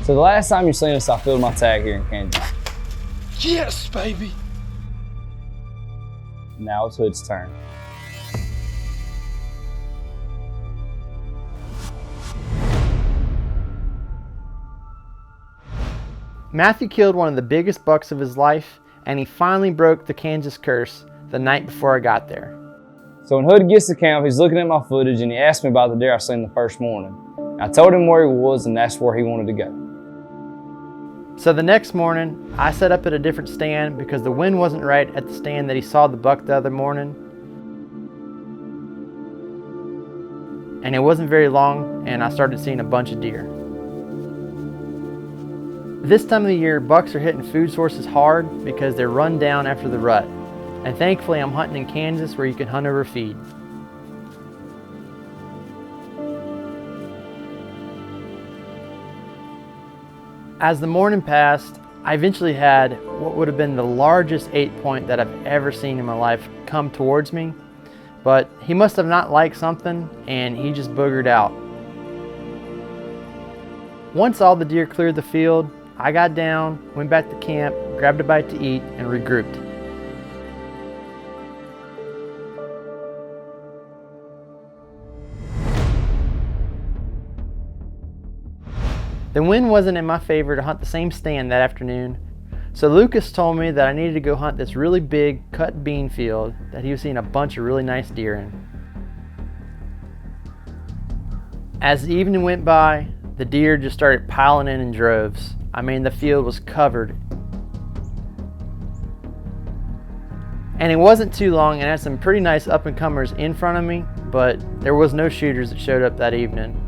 So the last time you seen us, I filled my tag here in Kansas. Yes, baby. Now it's Hood's turn. Matthew killed one of the biggest bucks of his life, and he finally broke the Kansas curse the night before I got there. So when Hood gets to camp, he's looking at my footage and he asked me about the deer I seen the first morning. I told him where he was and that's where he wanted to go. So the next morning, I set up at a different stand because the wind wasn't right at the stand that he saw the buck the other morning. And it wasn't very long, and I started seeing a bunch of deer. This time of the year, bucks are hitting food sources hard because they're run down after the rut. And thankfully, I'm hunting in Kansas where you can hunt over feed. As the morning passed, I eventually had what would have been the largest 8-point that I've ever seen in my life come towards me. But he must have not liked something and he just boogered out. Once all the deer cleared the field, I got down, went back to camp, grabbed a bite to eat, and regrouped. The wind wasn't in my favor to hunt the same stand that afternoon, so Lucas told me that I needed to go hunt this really big cut bean field that he was seeing a bunch of really nice deer in. As the evening went by, the deer just started piling in droves. I mean, the field was covered. And it wasn't too long, and I had some pretty nice up-and-comers in front of me, but there was no shooters that showed up that evening.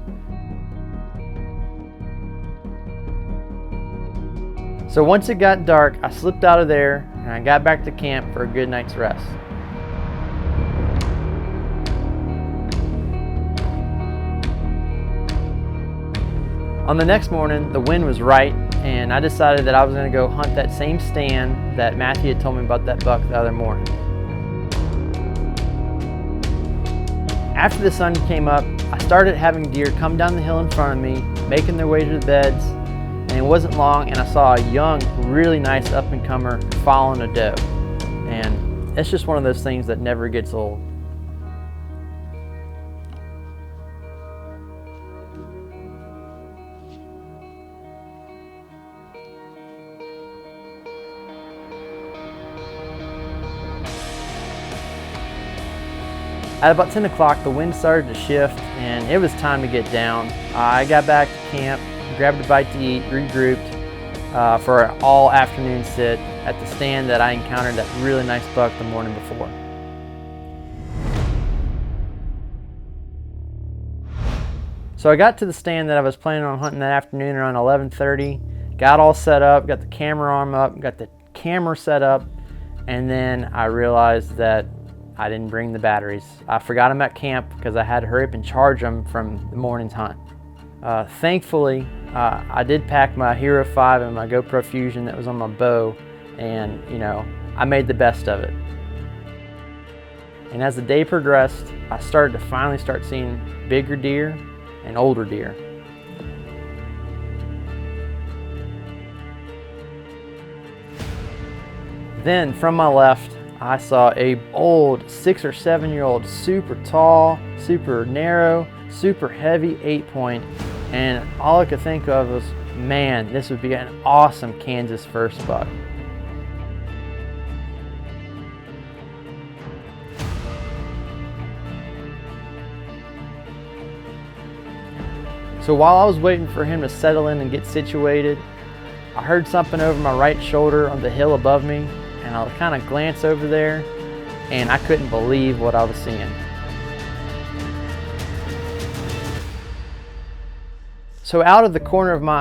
So once it got dark, I slipped out of there and I got back to camp for a good night's rest. On the next morning, the wind was right, and I decided that I was going to go hunt that same stand that Matthew had told me about that buck the other morning. After the sun came up, I started having deer come down the hill in front of me, making their way to the beds. And it wasn't long and I saw a young, really nice up-and-comer following a doe. And it's just one of those things that never gets old. At about 10 o'clock, the wind started to shift and it was time to get down. I got back to camp, grabbed a bite to eat, regrouped for an all afternoon sit at the stand that I encountered that really nice buck the morning before. So I got to the stand that I was planning on hunting that afternoon around 11:30, got all set up, got the camera arm up, got the camera set up, and then I realized that I didn't bring the batteries. I forgot them at camp because I had to hurry up and charge them from the morning's hunt. Thankfully, I did pack my Hero 5 and my GoPro Fusion that was on my bow, and I made the best of it. And as the day progressed, I started to finally start seeing bigger deer and older deer. Then from my left, I saw a old 6 or 7 year old, super tall, super narrow, super heavy 8-point, and all I could think of was, man, this would be an awesome Kansas first buck. So while I was waiting for him to settle in and get situated, I heard something over my right shoulder on the hill above me, and I kind of glanced over there, and I couldn't believe what I was seeing. So out of the corner of my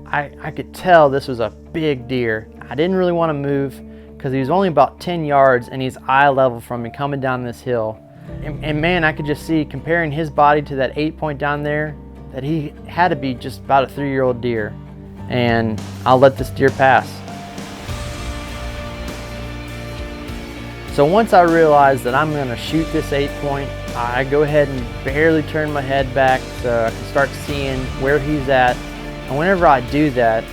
eye, I could tell this was a big deer. I didn't really want to move because he was only about 10 yards and he's eye level from me coming down this hill. And man, I could just see, comparing his body to that 8-point down there, that he had to be just about a 3-year-old deer. And I'll let this deer pass. So once I realized that I'm gonna shoot this 8-point, I go ahead and barely turn my head back so I can start seeing where he's at. And whenever I do that,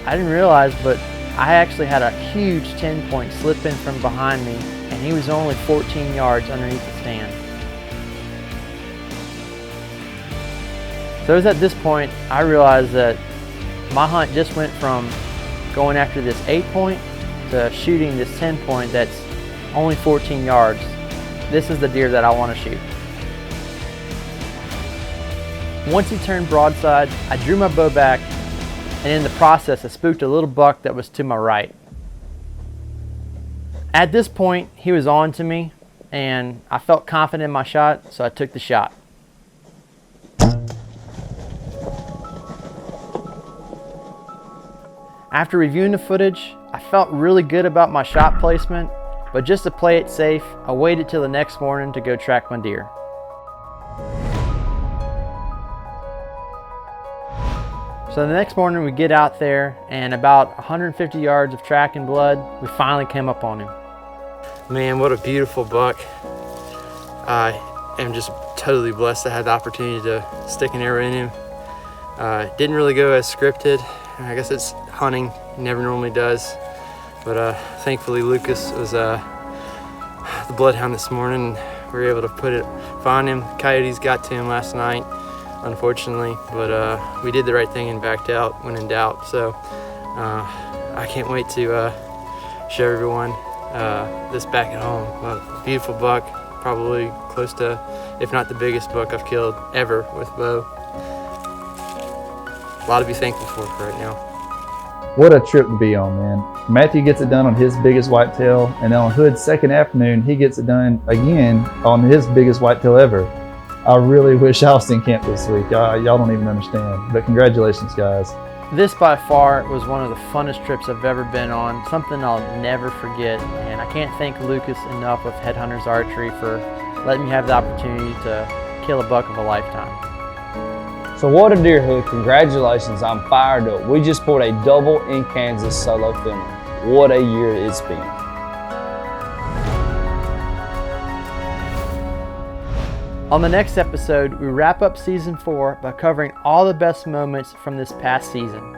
I didn't realize, but I actually had a huge 10-point slip in from behind me, and he was only 14 yards underneath the stand. So it was at this point I realized that my hunt just went from going after this 8-point to shooting this 10-point that's only 14 yards. This is the deer that I want to shoot. Once he turned broadside, I drew my bow back, and in the process I spooked a little buck that was to my right. At this point he was on to me, and I felt confident in my shot, so I took the shot. After reviewing the footage, I felt really good about my shot placement, but just to play it safe, I waited till the next morning to go track my deer. So the next morning we get out there, and about 150 yards of track and blood, we finally came up on him. Man, what a beautiful buck. I am just totally blessed to have the opportunity to stick an arrow in him. Didn't really go as scripted. I guess it's hunting, he never normally does. But thankfully Lucas was the bloodhound this morning. We were able to find him. Coyotes got to him last night, unfortunately, but we did the right thing and backed out when in doubt. So I can't wait to show everyone this back at home. A beautiful buck, probably close to, if not the biggest buck I've killed ever with bow. A lot to be thankful for right now. What a trip to be on, man. Matthew gets it done on his biggest whitetail, and then on Hood's second afternoon, he gets it done again on his biggest whitetail ever. I really wish I was in camp this week. Y'all don't even understand, but congratulations, guys. This by far was one of the funnest trips I've ever been on, something I'll never forget, and I can't thank Lucas enough with Headhunters Archery for letting me have the opportunity to kill a buck of a lifetime. So what a deer hood, congratulations, I'm fired up. We just pulled a double in Kansas solo filmer. What a year it's been. On the next episode, we wrap up season 4 by covering all the best moments from this past season.